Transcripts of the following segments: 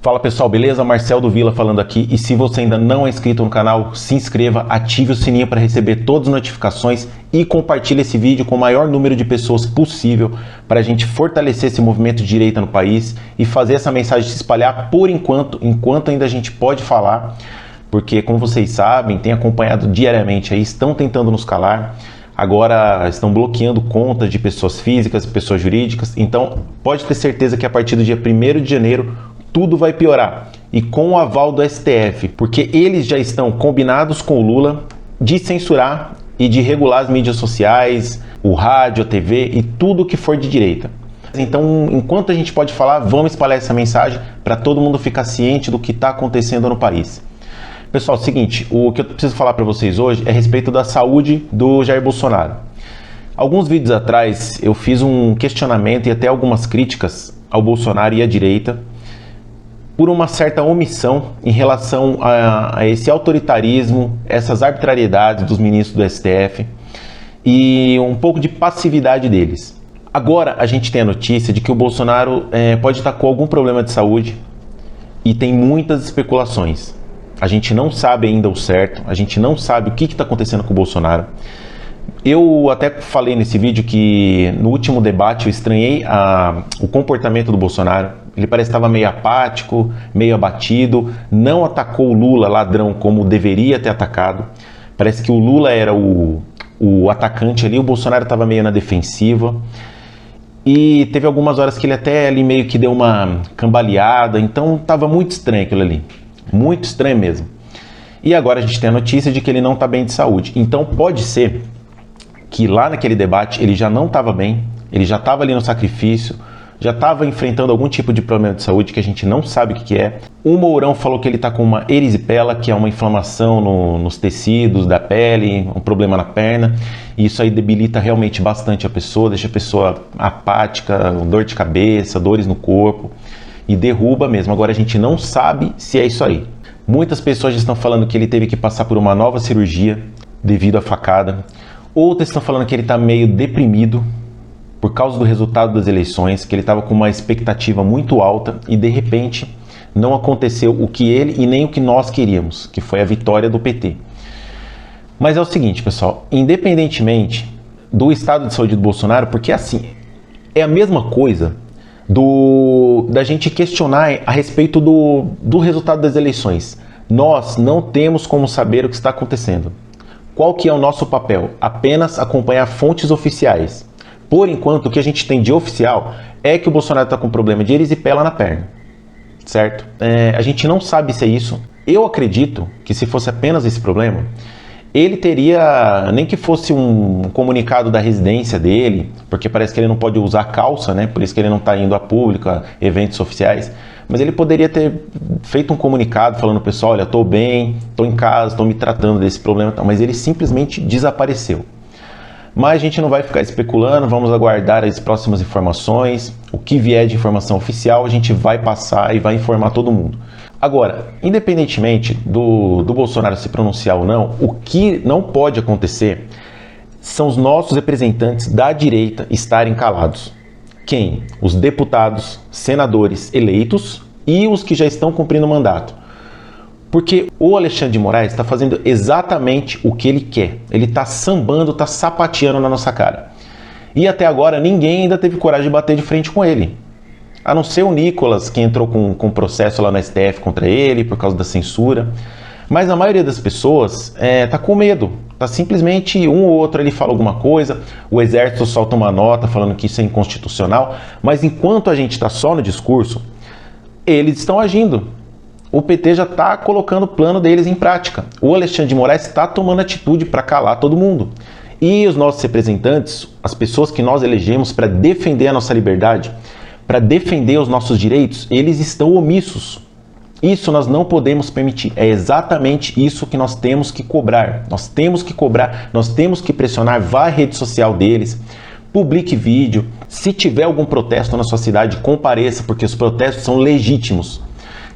Fala pessoal, beleza? Marcel do Vila falando aqui, e se você ainda não é inscrito no canal, se inscreva, ative o sininho para receber todas as notificações e compartilhe esse vídeo com o maior número de pessoas possível para a gente fortalecer esse movimento de direita no país e fazer essa mensagem se espalhar por enquanto ainda a gente pode falar, porque como vocês sabem, tem acompanhado diariamente aí, estão tentando nos calar. Agora estão bloqueando contas de pessoas físicas, pessoas jurídicas, então pode ter certeza que a partir do dia 1º de janeiro tudo vai piorar, e com o aval do STF, porque eles já estão combinados com o Lula de censurar e de regular as mídias sociais, o rádio, a TV e tudo que for de direita. Então, enquanto a gente pode falar, vamos espalhar essa mensagem para todo mundo ficar ciente do que está acontecendo no país. Pessoal, é o seguinte, o que eu preciso falar para vocês hoje é a respeito da saúde do Jair Bolsonaro. Alguns vídeos atrás eu fiz um questionamento e até algumas críticas ao Bolsonaro e à direita por uma certa omissão em relação a esse autoritarismo, essas arbitrariedades dos ministros do STF e um pouco de passividade deles. Agora a gente tem a notícia de que o Bolsonaro pode estar com algum problema de saúde e tem muitas especulações. A gente não sabe ainda o certo, a gente não sabe o que está acontecendo com o Bolsonaro. Eu até falei nesse vídeo que no último debate eu estranhei o comportamento do Bolsonaro. Ele parece que estava meio apático, meio abatido, não atacou o Lula, ladrão, como deveria ter atacado. Parece que o Lula era o atacante ali, o Bolsonaro estava meio na defensiva. E teve algumas horas que ele até ali meio que deu uma cambaleada, então estava muito estranho aquilo ali. Muito estranho mesmo. E agora a gente tem a notícia de que ele não está bem de saúde. Então pode ser que lá naquele debate ele já não estava bem, ele já estava ali no sacrifício, já estava enfrentando algum tipo de problema de saúde que a gente não sabe o que é. O Mourão falou que ele está com uma erisipela, que é uma inflamação nos tecidos da pele, um problema na perna, e isso aí debilita realmente bastante a pessoa, deixa a pessoa apática, dor de cabeça, dores no corpo, e derruba mesmo. Agora a gente não sabe se é isso aí. Muitas pessoas já estão falando que ele teve que passar por uma nova cirurgia devido à facada. Outras estão falando que ele está meio deprimido por causa do resultado das eleições, que ele estava com uma expectativa muito alta e de repente não aconteceu o que ele e nem o que nós queríamos, que foi a vitória do PT. Mas é o seguinte, pessoal, independentemente do estado de saúde do Bolsonaro, porque assim, é a mesma coisa da gente questionar a respeito do resultado das eleições. Nós não temos como saber o que está acontecendo. Qual que é o nosso papel? Apenas acompanhar fontes oficiais. Por enquanto, o que a gente tem de oficial é que o Bolsonaro está com problema de erisipela na perna, certo? A gente não sabe se é isso. Eu acredito que se fosse apenas esse problema, ele teria, nem que fosse um comunicado da residência dele, porque parece que ele não pode usar calça, né? Por isso que ele não está indo a público, a eventos oficiais, mas ele poderia ter feito um comunicado falando, pessoal, olha, estou bem, estou em casa, estou me tratando desse problema, mas ele simplesmente desapareceu. Mas a gente não vai ficar especulando, vamos aguardar as próximas informações. O que vier de informação oficial, a gente vai passar e vai informar todo mundo. Agora, independentemente do Bolsonaro se pronunciar ou não, o que não pode acontecer são os nossos representantes da direita estarem calados. Quem? Os deputados, senadores eleitos e os que já estão cumprindo o mandato. Porque o Alexandre de Moraes está fazendo exatamente o que ele quer. Ele está sambando, está sapateando na nossa cara. E até agora ninguém ainda teve coragem de bater de frente com ele. A não ser o Nicolas, que entrou com processo lá no STF contra ele por causa da censura. Mas a maioria das pessoas está com medo. Tá simplesmente um ou outro ali fala alguma coisa, o Exército solta uma nota falando que isso é inconstitucional. Mas enquanto a gente está só no discurso, eles estão agindo. O PT já está colocando o plano deles em prática. O Alexandre de Moraes está tomando atitude para calar todo mundo. E os nossos representantes, as pessoas que nós elegemos para defender a nossa liberdade, para defender os nossos direitos, eles estão omissos. Isso nós não podemos permitir. É exatamente isso que nós temos que cobrar. Nós temos que cobrar, nós temos que pressionar. Vá à rede social deles, publique vídeo. Se tiver algum protesto na sua cidade, compareça, porque os protestos são legítimos.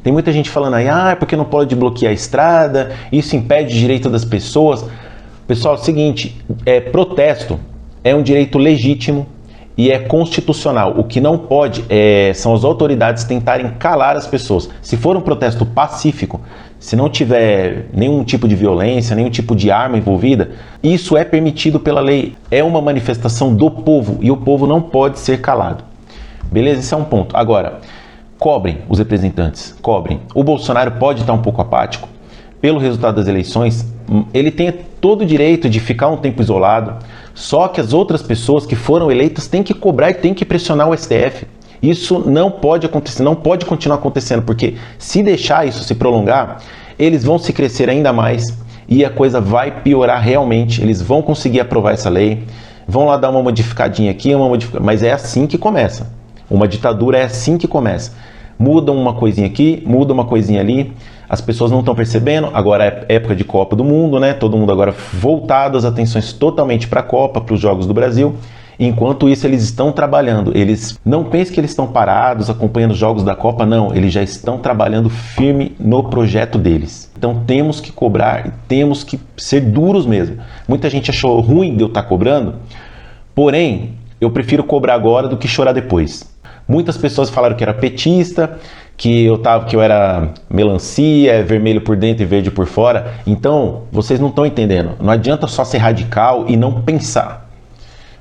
Tem muita gente falando aí, porque não pode bloquear a estrada, isso impede o direito das pessoas. Pessoal, é o seguinte, protesto é um direito legítimo e é constitucional. O que não pode são as autoridades tentarem calar as pessoas. Se for um protesto pacífico, se não tiver nenhum tipo de violência, nenhum tipo de arma envolvida, isso é permitido pela lei. É uma manifestação do povo e o povo não pode ser calado. Beleza? Esse é um ponto. Agora, cobrem os representantes, cobrem. O Bolsonaro pode estar um pouco apático. Pelo resultado das eleições, ele tem todo o direito de ficar um tempo isolado, só que as outras pessoas que foram eleitas têm que cobrar e têm que pressionar o STF. Isso não pode acontecer, não pode continuar acontecendo, porque se deixar isso se prolongar, eles vão se crescer ainda mais e a coisa vai piorar realmente. Eles vão conseguir aprovar essa lei, vão lá dar uma modificadinha aqui, mas é assim que começa. Uma ditadura é assim que começa. Muda uma coisinha aqui, muda uma coisinha ali, as pessoas não estão percebendo. Agora é época de Copa do Mundo, né? Todo mundo agora voltado as atenções totalmente para a Copa, para os Jogos do Brasil. Enquanto isso, eles estão trabalhando. Eles não pensem que eles estão parados acompanhando os Jogos da Copa, não. Eles já estão trabalhando firme no projeto deles. Então temos que cobrar e temos que ser duros mesmo. Muita gente achou ruim de eu estar cobrando, porém, eu prefiro cobrar agora do que chorar depois. Muitas pessoas falaram que era petista, que eu era melancia, vermelho por dentro e verde por fora. Então, vocês não estão entendendo. Não adianta só ser radical e não pensar.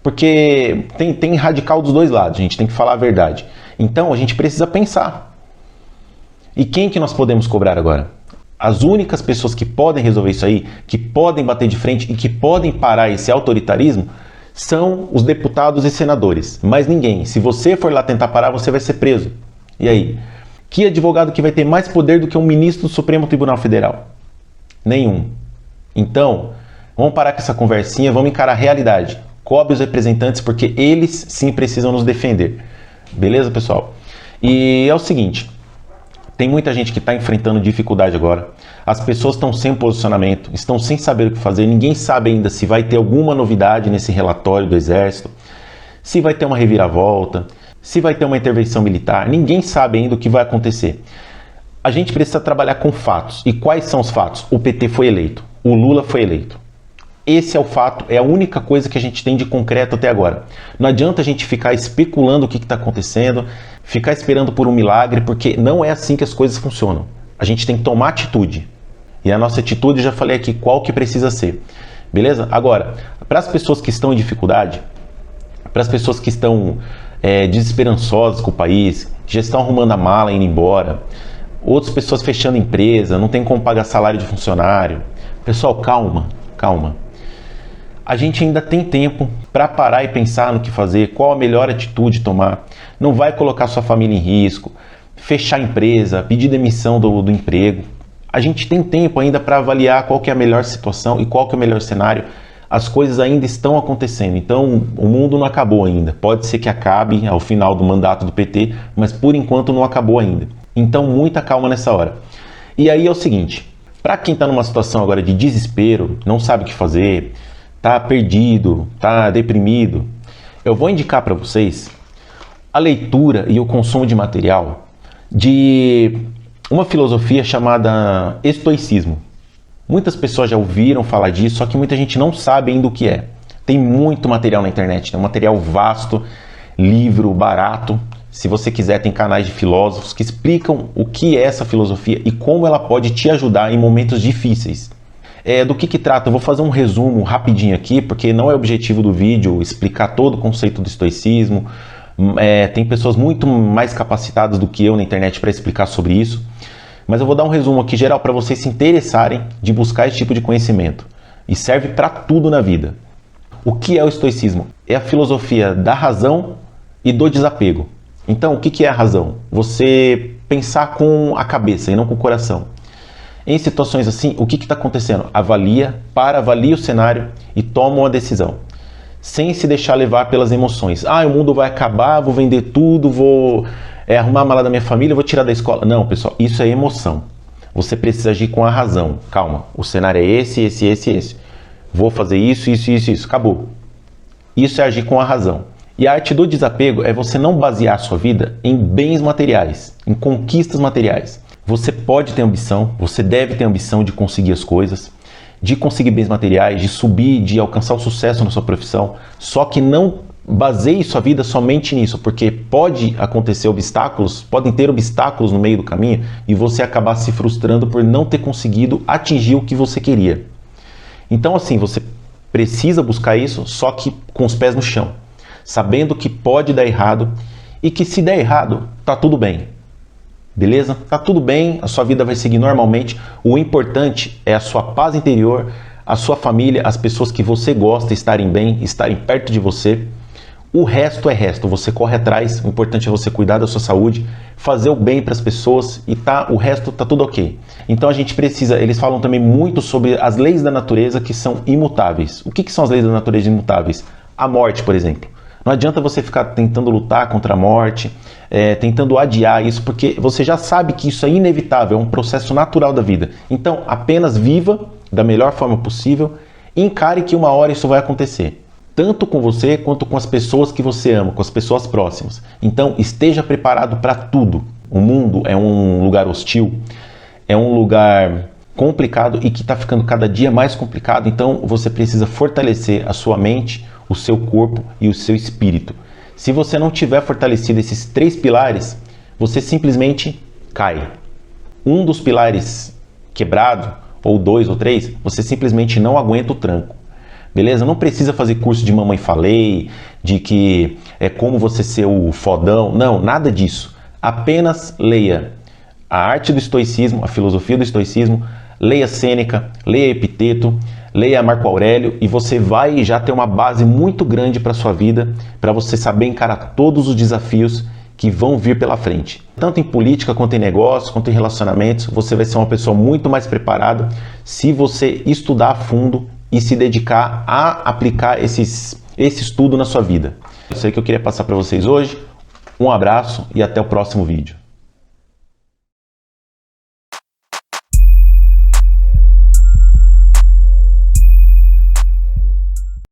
Porque tem radical dos dois lados, a gente tem que falar a verdade. Então, a gente precisa pensar. E quem que nós podemos cobrar agora? As únicas pessoas que podem resolver isso aí, que podem bater de frente e que podem parar esse autoritarismo, são os deputados e senadores. Mais ninguém. Se você for lá tentar parar, você vai ser preso. E aí? Que advogado que vai ter mais poder do que um ministro do Supremo Tribunal Federal? Nenhum. Então, vamos parar com essa conversinha, vamos encarar a realidade. Cobre os representantes porque eles sim precisam nos defender. Beleza, pessoal? E é o seguinte, tem muita gente que está enfrentando dificuldade agora. As pessoas estão sem posicionamento, estão sem saber o que fazer. Ninguém sabe ainda se vai ter alguma novidade nesse relatório do Exército, se vai ter uma reviravolta, se vai ter uma intervenção militar. Ninguém sabe ainda o que vai acontecer. A gente precisa trabalhar com fatos. E quais são os fatos? O PT foi eleito, o Lula foi eleito. Esse é o fato, é a única coisa que a gente tem de concreto até agora. Não adianta a gente ficar especulando o que está acontecendo, ficar esperando por um milagre, porque não é assim que as coisas funcionam. A gente tem que tomar atitude. E a nossa atitude, já falei aqui, qual que precisa ser. Beleza? Agora, para as pessoas que estão em dificuldade, para as pessoas que estão desesperançosas com o país, que já estão arrumando a mala e indo embora, outras pessoas fechando empresa, não tem como pagar salário de funcionário. Pessoal, calma, calma. A gente ainda tem tempo para parar e pensar no que fazer, qual a melhor atitude tomar. Não vai colocar sua família em risco, fechar a empresa, pedir demissão do emprego. A gente tem tempo ainda para avaliar qual que é a melhor situação e qual que é o melhor cenário. As coisas ainda estão acontecendo, então o mundo não acabou ainda. Pode ser que acabe ao final do mandato do PT, mas por enquanto não acabou ainda. Então muita calma nessa hora. E aí é o seguinte, para quem está numa situação agora de desespero, não sabe o que fazer, está perdido, está deprimido, eu vou indicar para vocês a leitura e o consumo de material de uma filosofia chamada estoicismo. Muitas pessoas já ouviram falar disso, só que muita gente não sabe ainda o que é. Tem muito material na internet, tem um material vasto, livro barato. Se você quiser, tem canais de filósofos que explicam o que é essa filosofia e como ela pode te ajudar em momentos difíceis. Do que trata? Eu vou fazer um resumo rapidinho aqui, porque não é objetivo do vídeo explicar todo o conceito do estoicismo. Tem pessoas muito mais capacitadas do que eu na internet para explicar sobre isso. Mas eu vou dar um resumo aqui geral para vocês se interessarem de buscar esse tipo de conhecimento. E serve para tudo na vida. O que é o estoicismo? É a filosofia da razão e do desapego. Então, o que é a razão? Você pensar com a cabeça e não com o coração. Em situações assim, o que está acontecendo? Avalia o cenário e toma uma decisão. Sem se deixar levar pelas emoções. O mundo vai acabar, vou vender tudo, vou arrumar a mala da minha família, vou tirar da escola. Não, pessoal, isso é emoção. Você precisa agir com a razão. Calma, o cenário é esse. Vou fazer isso. Acabou. Isso é agir com a razão. E a arte do desapego é você não basear a sua vida em bens materiais, em conquistas materiais. Você pode ter ambição, você deve ter ambição de conseguir as coisas, de conseguir bens materiais, de subir, de alcançar o sucesso na sua profissão, só que não baseie sua vida somente nisso, porque pode acontecer obstáculos, podem ter obstáculos no meio do caminho e você acabar se frustrando por não ter conseguido atingir o que você queria. Então assim, você precisa buscar isso, só que com os pés no chão, sabendo que pode dar errado e que se der errado, tá tudo bem. Beleza? Tá tudo bem, a sua vida vai seguir normalmente. O importante é a sua paz interior, a sua família, as pessoas que você gosta estarem bem, estarem perto de você. O resto é resto, você corre atrás, o importante é você cuidar da sua saúde, fazer o bem para as pessoas e o resto tá tudo ok. Então a gente precisa, eles falam também muito sobre as leis da natureza que são imutáveis. O que são as leis da natureza imutáveis? A morte, por exemplo. Não adianta você ficar tentando lutar contra a morte, tentando adiar isso, porque você já sabe que isso é inevitável, é um processo natural da vida. Então apenas viva da melhor forma possível e encare que uma hora isso vai acontecer. Tanto com você quanto com as pessoas que você ama, com as pessoas próximas. Então esteja preparado para tudo. O mundo é um lugar hostil, é um lugar complicado e que está ficando cada dia mais complicado. Então você precisa fortalecer a sua mente, o seu corpo e o seu espírito. Se você não tiver fortalecido esses 3 pilares, você simplesmente cai. Um dos pilares quebrado, ou 2 ou 3, você simplesmente não aguenta o tranco. Beleza? Não precisa fazer curso de mamãe falei, de que é como você ser o fodão. Não, nada disso. Apenas leia a arte do estoicismo, a filosofia do estoicismo, leia Sêneca, leia Epiteto, leia Marco Aurélio e você vai já ter uma base muito grande para a sua vida, para você saber encarar todos os desafios que vão vir pela frente. Tanto em política, quanto em negócios, quanto em relacionamentos, você vai ser uma pessoa muito mais preparada se você estudar a fundo e se dedicar a aplicar esse estudo na sua vida. Isso aí que eu queria passar para vocês hoje. Um abraço e até o próximo vídeo.